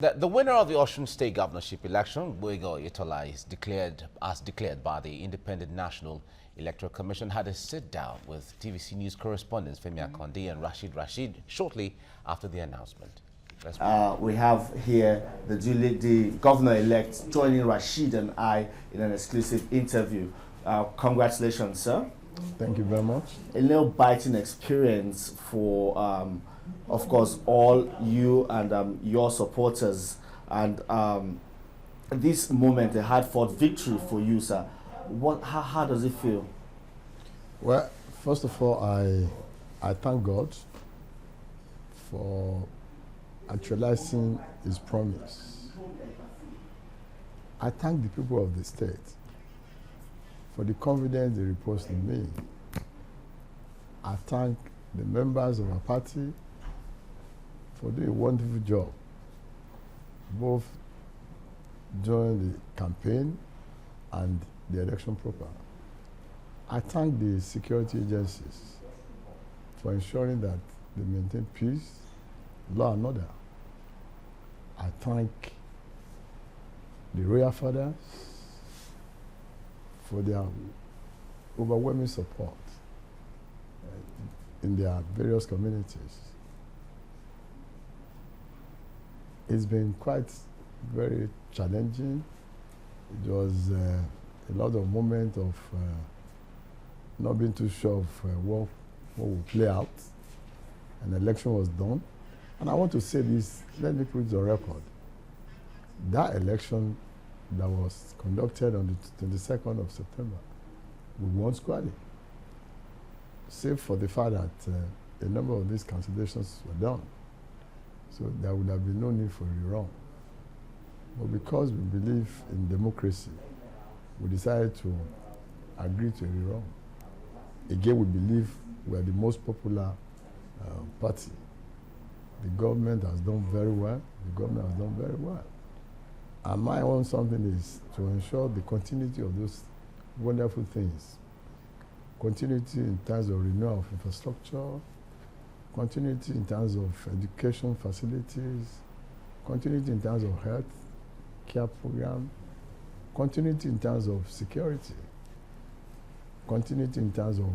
The winner of the Osun State governorship election, Oyetola, is declared by the Independent National Electoral Commission, had a sit-down with TVC News correspondents Femi Akonde and Rashid shortly after the announcement. We have here the governor-elect joining Rashid and I in an exclusive interview. Congratulations, sir. Thank you very much. A little biting experience for, of course, all you and your supporters. And this moment, a hard-fought victory for you, sir. How does it feel? Well, first of all, I thank God for actualizing his promise. I thank the people of the state for the confidence they reposed in me. I thank the members of our party for doing a wonderful job, both during the campaign and the election proper. I thank the security agencies for ensuring that they maintain peace, law and order. I thank the royal fathers for their overwhelming support in their various communities. It's been quite very challenging. It was a lot of moments of not being too sure of what will play out. An election was done. And I want to say this, let me put it on record. That election that was conducted on the 22nd of September, we won squarely. Save for the fact that a number of these cancellations were done. So there would have been no need for a rerun. But because we believe in democracy, we decided to agree to a rerun. Again, we believe we are the most popular party. The government has done very well. The government has done very well. And my own something is to ensure the continuity of those wonderful things. Continuity in terms of renewal of infrastructure, continuity in terms of education facilities, continuity in terms of health care program, continuity in terms of security, continuity in terms of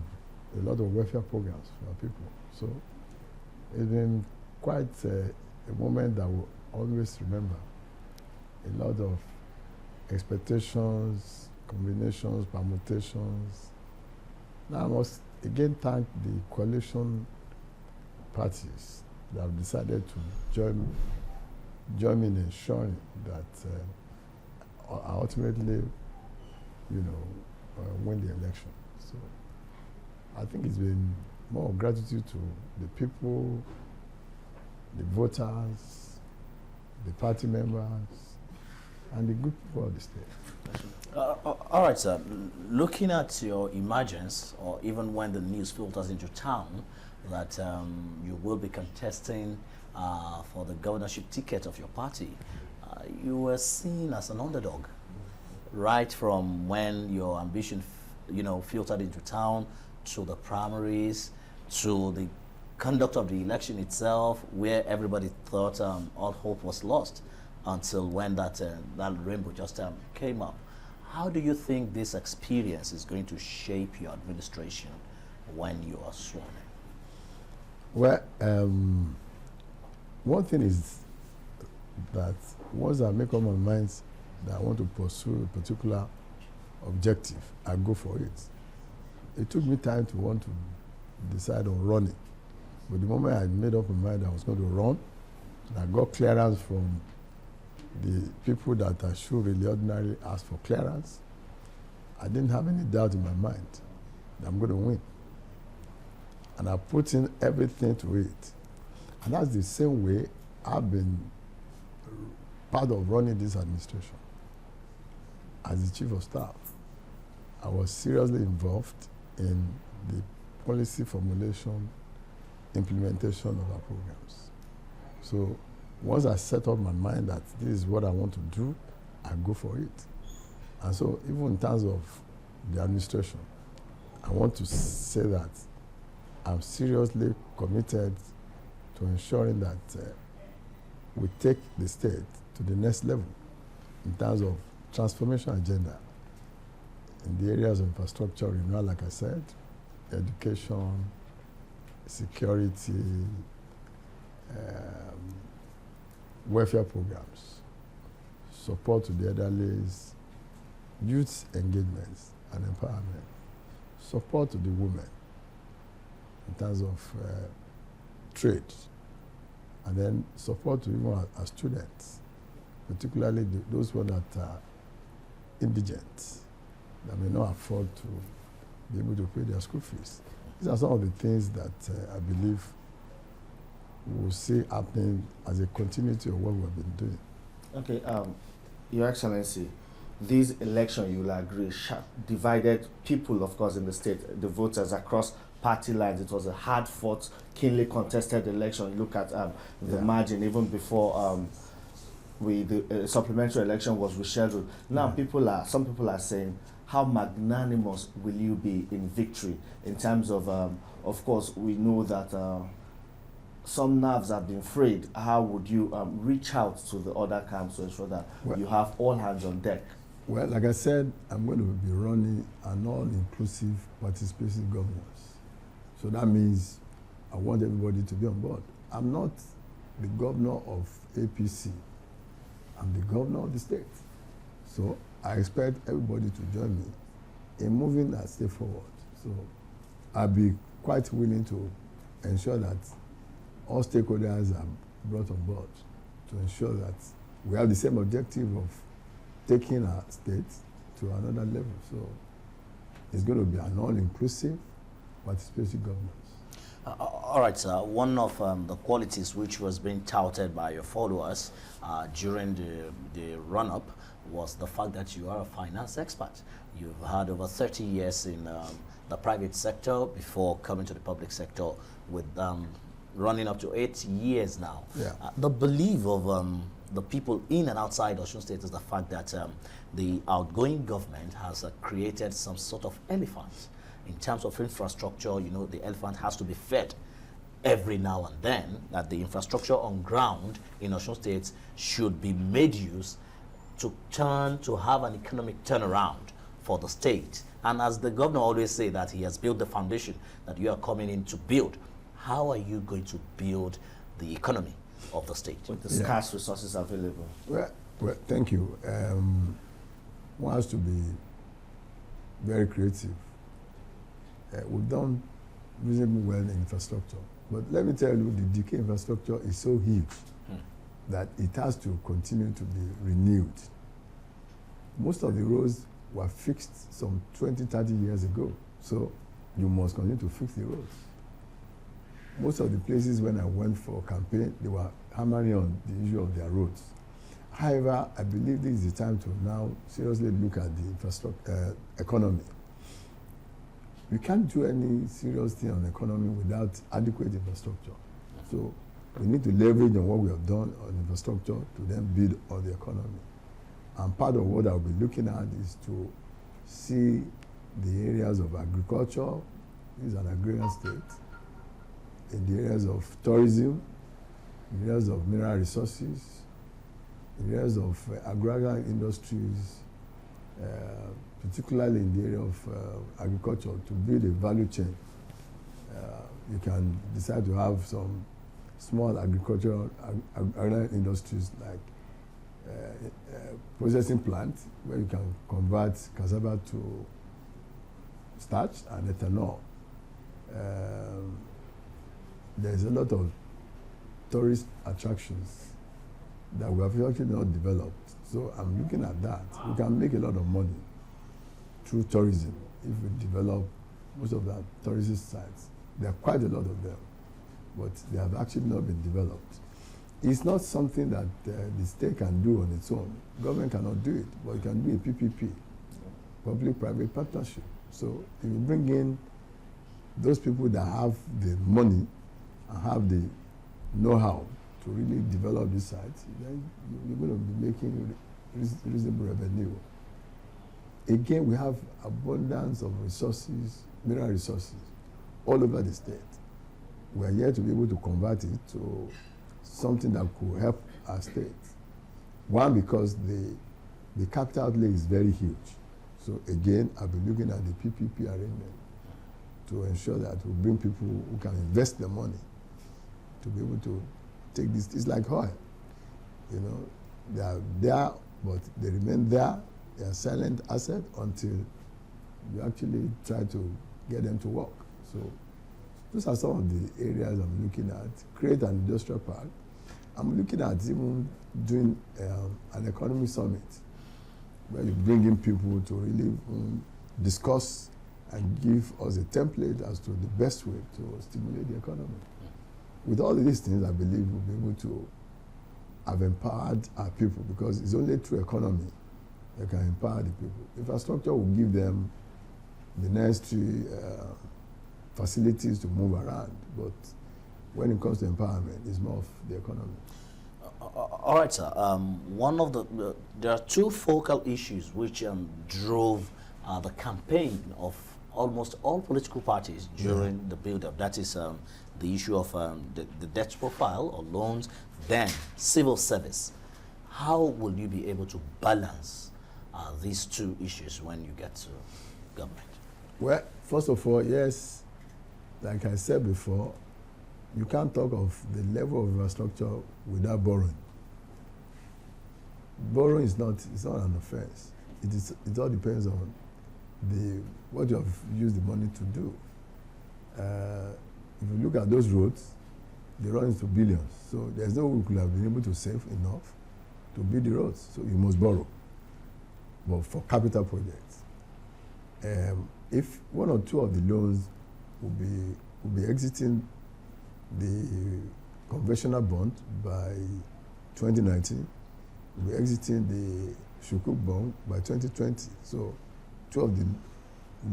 a lot of welfare programs for our people. So it's been quite a moment that we'll always remember. A lot of expectations, combinations, permutations. Now I must again thank the coalition parties that have decided to join me in ensuring that I ultimately, win the election. So I think it's been more gratitude to the people, the voters, the party members, and the good people of the state. All right, sir. Looking at your emergence, or even when the news filters into town, that you will be contesting for the governorship ticket of your party, you were seen as an underdog, right from when your ambition, filtered into town, to the primaries, to the conduct of the election itself, where everybody thought all hope was lost, until when that rainbow just came up. How do you think this experience is going to shape your administration when you are sworn in? Well, one thing is that once I make up my mind that I want to pursue a particular objective, I go for it. It took me time to want to decide on running. But the moment I made up my mind I was going to run, I got clearance from the people that I should really ordinarily ask for clearance. I didn't have any doubt in my mind that I'm going to win. And I put in everything to it. And that's the same way I've been part of running this administration. As the chief of staff, I was seriously involved in the policy formulation, implementation of our programs. So once I set up my mind that this is what I want to do, I go for it. And so even in terms of the administration, I want to say that I'm seriously committed to ensuring that will take the state to the next level in terms of transformation agenda in the areas of infrastructure, like I said, education, security, welfare programs, support to the elderly, youth engagements and empowerment, support to the women in terms of trade, and then support to even our students, particularly those who that are indigent, that may not afford to be able to pay their school fees. These are some of the things that I believe we will see happening as a continuity of what we've been doing. Okay, Your Excellency, this election, you will agree, divided people, of course, in the state, the voters across party lines. It was a hard-fought, keenly contested election. Look at the margin even before the supplementary election was rescheduled. Now, some people are saying, how magnanimous will you be in victory? In terms of course, we know that some nerves have been frayed. How would you reach out to the other camps to ensure that you have all hands on deck? Well, like I said, I'm going to be running an all-inclusive participation governance. So that means I want everybody to be on board. I'm not the governor of APC. I'm the governor of the state. So I expect everybody to join me in moving that state forward. So I'll be quite willing to ensure that all stakeholders are brought on board to ensure that we have the same objective of taking our state to another level. So it's going to be an all-inclusive participatory governance. All right, sir. One of the qualities which was being touted by your followers during the run-up was the fact that you are a finance expert. You've had over 30 years in the private sector before coming to the public sector, with running up to 8 years now. Yeah. The belief of the people in and outside Osun State is the fact that the outgoing government has created some sort of elephant. In terms of infrastructure, you know, the elephant has to be fed every now and then, that the infrastructure on ground in Osun State should be made use to have an economic turnaround for the state. And as the governor always say that he has built the foundation that you are coming in to build, how are you going to build the economy of the state? With the scarce resources available. Well, thank you. One has to be very creative. We've done reasonably well in infrastructure. But let me tell you, the DK infrastructure is so huge that it has to continue to be renewed. Most of the roads were fixed some 20, 30 years ago. So you must continue to fix the roads. Most of the places when I went for campaign, they were hammering on the issue of their roads. However, I believe this is the time to now seriously look at the infrastructure economy. We can't do any serious thing on the economy without adequate infrastructure. So we need to leverage on what we have done on infrastructure to then build on the economy. And part of what I'll be looking at is to see the areas of agriculture. This is an agrarian state. In the areas of tourism, in the areas of mineral resources, in the areas of agrarian industries, particularly in the area of agriculture, to build a value chain. You can decide to have some small agricultural agrarian industries like processing plant where you can convert cassava to starch and ethanol. There's a lot of tourist attractions that we have actually not developed. So I'm looking at that. We can make a lot of money through tourism if we develop most of the tourist sites. There are quite a lot of them, but they have actually not been developed. It's not something that the state can do on its own. Government cannot do it, but it can do a PPP, public-private partnership. So if you bring in those people that have the money and have the know-how to really develop these sites, then you're going to be making reasonable revenue. Again, we have abundance of resources, mineral resources, all over the state. We are here to be able to convert it to something that could help our state. One, because the capital outlay is very huge. So again, I'll be looking at the PPP arrangement to ensure that we bring people who can invest their money to be able to take this. It's like oil. You know, they are there, but they remain there. They are silent asset until you actually try to get them to work. So those are some of the areas I'm looking at. Create an industrial park. I'm looking at even doing an economy summit where you bring in people to really discuss and give us a template as to the best way to stimulate the economy. With all of these things, I believe we'll be able to have empowered our people, because it's only through economy that can empower the people. Infrastructure will give them the necessary facilities to move around, but when it comes to empowerment, it's more of the economy. All right, sir. One of there are two focal issues which drove the campaign of almost all political parties during the build-up. That is the issue of the debt profile or loans, then civil service. How will you be able to balance these two issues when you get to government? Well, first of all, yes, like I said before, you can't talk of the level of infrastructure without borrowing. Borrowing is not an offense. It all depends on what you have used the money to do. If you look at those roads, they run into billions. So there's no way we could have been able to save enough to build the roads. So you must borrow. But for capital projects, if one or two of the loans will be exiting the conventional bond by 2019, we'll be exiting the Sukuk bond by 2020. So two of the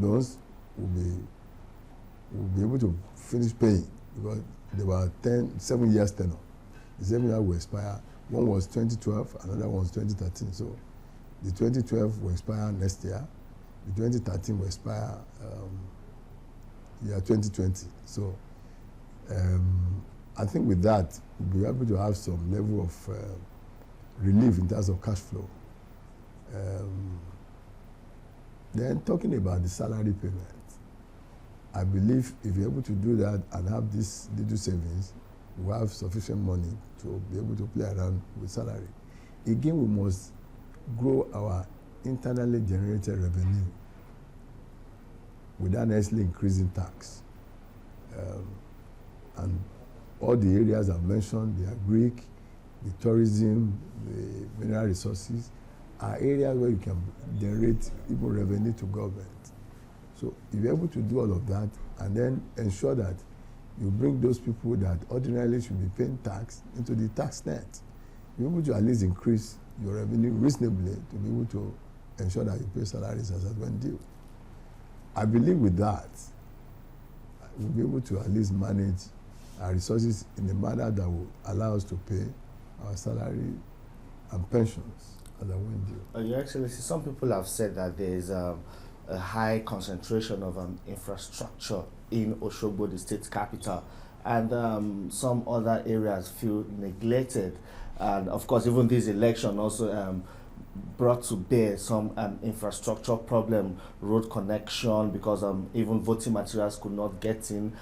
loans will be able to finish paying, because they were 7 years tenure. The 7 years will expire. One was 2012, another one was 2013. So the 2012 will expire next year. The 2013 will expire year 2020. So I think with that, we'll be able to have some level of relief in terms of cash flow. Then talking about the salary payment, I believe if you're able to do that and have this little savings, we have sufficient money to be able to play around with salary. Again, we must grow our internally generated revenue without necessarily increasing tax. And all the areas I've mentioned, the agric, the tourism, the mineral resources, are areas where you can generate even revenue to government. So if you're able to do all of that and then ensure that you bring those people that ordinarily should be paying tax into the tax net, you're able to at least increase your revenue reasonably to be able to ensure that you pay salaries as at when due. I believe with that, we'll be able to at least manage our resources in a manner that will allow us to pay our salary and pensions as at when due. Your Excellency, some people have said that there is a high concentration of infrastructure in Osogbo, the state capital, and some other areas feel neglected. And of course, even this election also brought to bear some infrastructure problem, road connection, because even voting materials could not get in,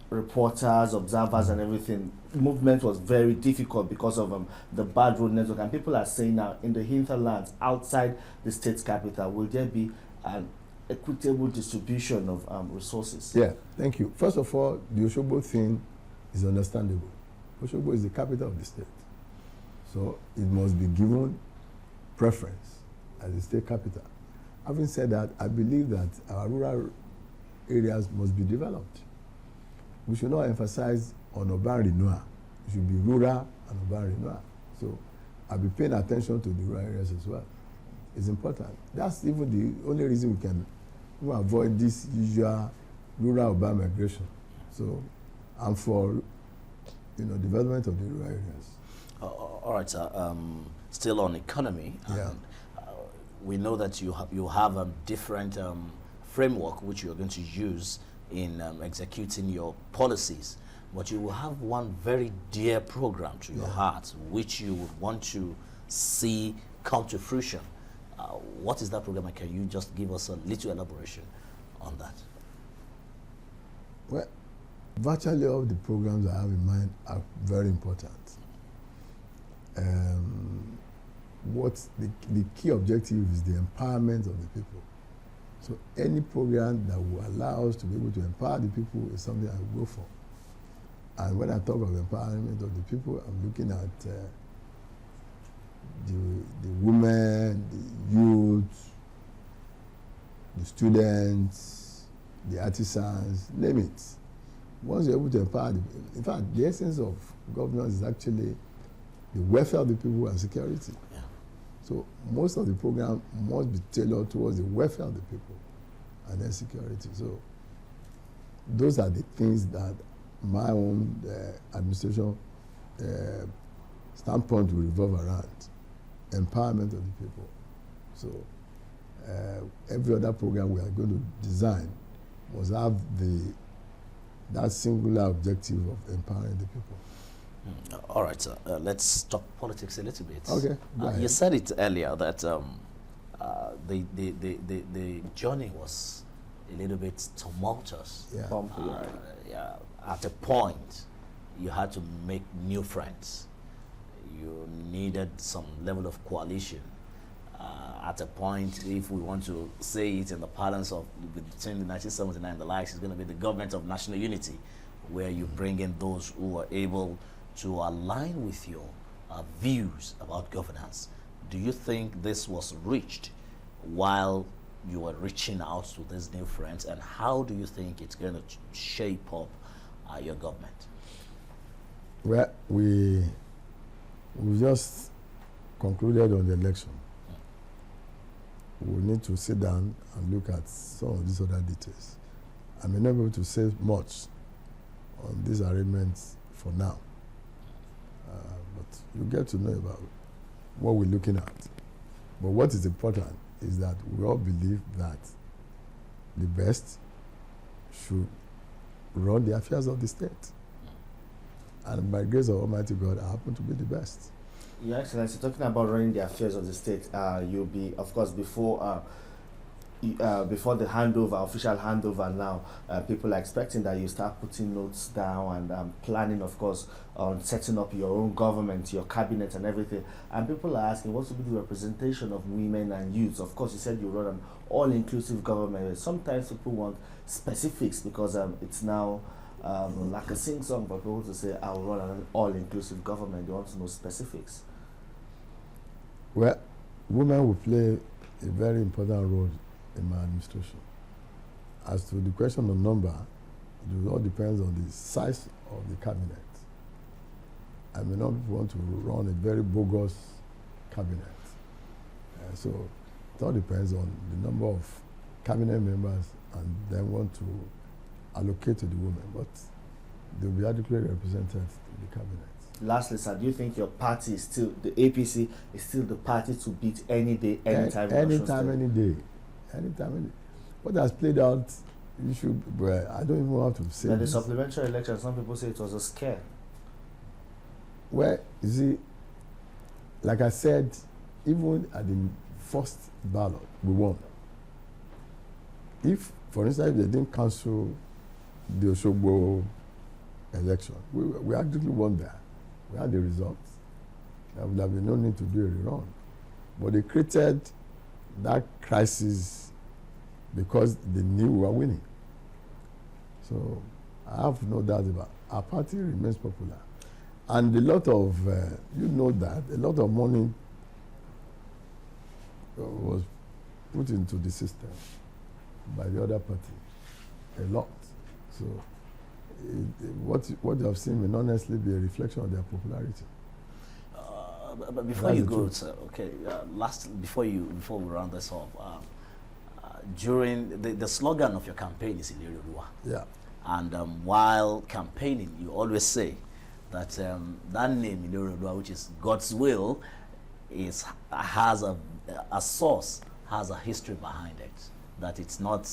reporters, observers, and everything. Movement was very difficult because of the bad road network. And people are saying now, in the hinterlands outside the state capital, will there be an equitable distribution of resources? Yeah, thank you. First of all, the Osogbo thing is understandable. Osogbo is the capital of the state. So it must be given preference as the state capital. Having said that, I believe that our rural areas must be developed. We should not emphasize on urban renewal. It should be rural and urban renewal. So I'll be paying attention to the rural areas as well. It's important. That's even the only reason we can avoid this usual rural-urban migration. So I'm for development of the rural areas. All right, sir. Still on economy. Yeah. We know that you have a different framework which you're going to use in executing your policies. but you will have one very dear program to your heart, which you would want to see come to fruition. What is that program, and can you just give us a little elaboration on that? Well, virtually all the programs I have in mind are very important. What the key objective is the empowerment of the people. So any program that will allow us to be able to empower the people is something I will go for. And when I talk of empowerment of the people, I'm looking at the women, the youth, the students, the artisans, name it. Once you're able to empower the people, in fact, the essence of governance is actually the welfare of the people and security. Yeah. So most of the program must be tailored towards the welfare of the people and then security. So those are the things that my own administration standpoint will revolve around. Empowerment of the people. So every other program we are going to design must have that singular objective of empowering the people. All right, sir. Let's talk politics a little bit. Okay. You said it earlier that the journey was a little bit tumultuous. Yeah. Yeah. At a point, you had to make new friends. You needed some level of coalition. At a point, if we want to say it in the parlance of between the 1979 and the likes, it's going to be the government of national unity, where you bring in those who are able to align with your views about governance. Do you think this was reached while you were reaching out to these new friends, and how do you think it's going to shape up your government? Well, we just concluded on the election. We need to sit down and look at some of these other details. I may not be able to say much on these arrangements for now, but you get to know about what we're looking at. But what is important is that we all believe that the best should run the affairs of the state. And by the grace of Almighty God, I happen to be the best. Your Excellency, talking about running the affairs of the state, you'll be, of course, before the handover, official handover now, people are expecting that you start putting notes down and planning, of course, on setting up your own government, your cabinet and everything. And people are asking, what will be the representation of women and youths? Of course, you said you run an all-inclusive government. Sometimes people want specifics because it's now like a sing-song for people to say, I'll run an all-inclusive government. They want to know specifics. Well, women will play a very important role in my administration. As to the question of number, it all depends on the size of the cabinet. I may not want to run a very bogus cabinet. So it all depends on the number of cabinet members and then want to allocate to the women, but they will be adequately represented in the cabinet. Lastly, sir, do you think your party is still, the APC is still the party to beat any day, anytime? Anytime, any day. Anytime, any day. What has played out, you should, well, I don't even want to say. The supplementary election, some people say it was a scare. Well, you see, like I said, even at the first ballot, we won. If, for instance, if they didn't cancel the Osogbo election, we actually won there. We had the results. There would have been no need to do a rerun. But they created that crisis because they knew we were winning. So I have no doubt about it. Our party remains popular. And a lot of, you know that, a lot of money was put into the system by the other party. A lot. So what you have seen may not necessarily be a reflection of their popularity. But before you go, sir, okay, before we round this off, during the slogan of your campaign is Ilerioluwa. Yeah. And while campaigning, you always say that that name Ilerioluwa, which is God's will, has a source, has a history behind it. That it's not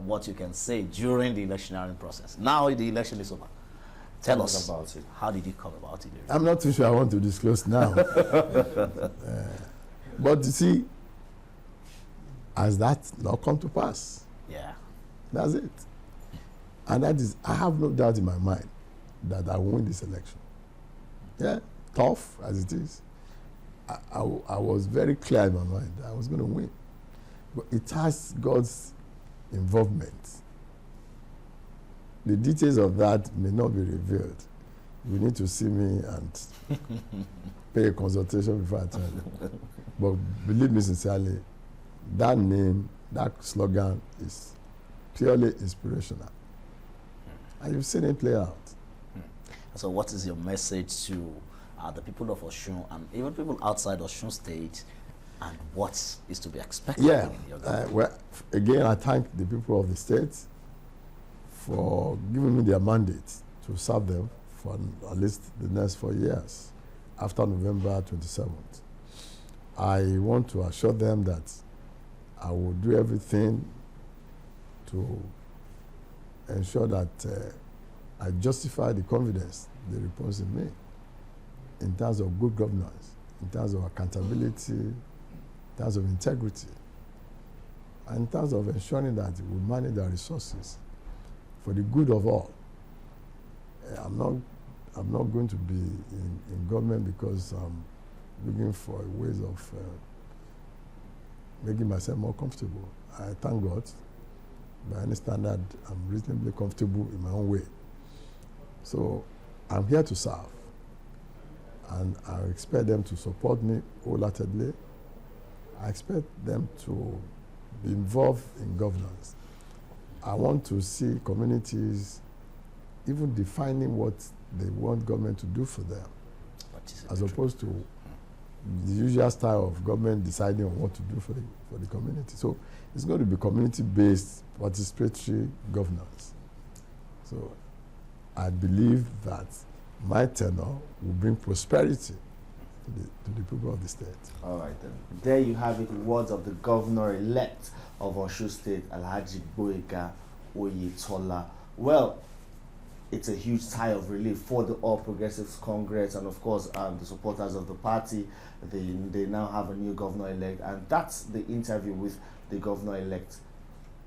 what you can say during the electioneering process. Now the election is over. Tell us about it. How did it come about it? I'm not too sure I want to disclose now. But you see, has that not come to pass? Yeah. That's it. And that is, I have no doubt in my mind that I will win this election. Yeah, tough as it is. I was very clear in my mind that I was going to win. But it has God's involvement. The details of that may not be revealed. You need to see me and pay a consultation before I tell you. But believe me sincerely, that name, that slogan is purely inspirational. And you've seen it play out. So what is your message to the people of Osun and even people outside Osun State, and what is to be expected in your government? Well, again, I thank the people of the state for giving me their mandate to serve them for at least the next 4 years after November 27th. I want to assure them that I will do everything to ensure that I justify the confidence they repose in me in terms of good governance, in terms of accountability, in terms of integrity, and in terms of ensuring that we manage our resources for the good of all. I'm not going to be in government because I'm looking for ways of making myself more comfortable. I thank God. By any standard, I'm reasonably comfortable in my own way. So I'm here to serve, and I expect them to support me wholeheartedly. I expect them to be involved in governance. I want to see communities even defining what they want government to do for them, as opposed to the usual style of government deciding on what to do for the community. So it's going to be community-based, participatory governance. So I believe that my tenure will bring prosperity to the people of the state. All right, then. There you have it, words of the governor-elect of Osun State, Alhaji Gboyega Oyetola. Well, it's a huge sigh of relief for the All Progressives Congress and, of course, the supporters of the party. They now have a new governor-elect, and that's the interview with the governor-elect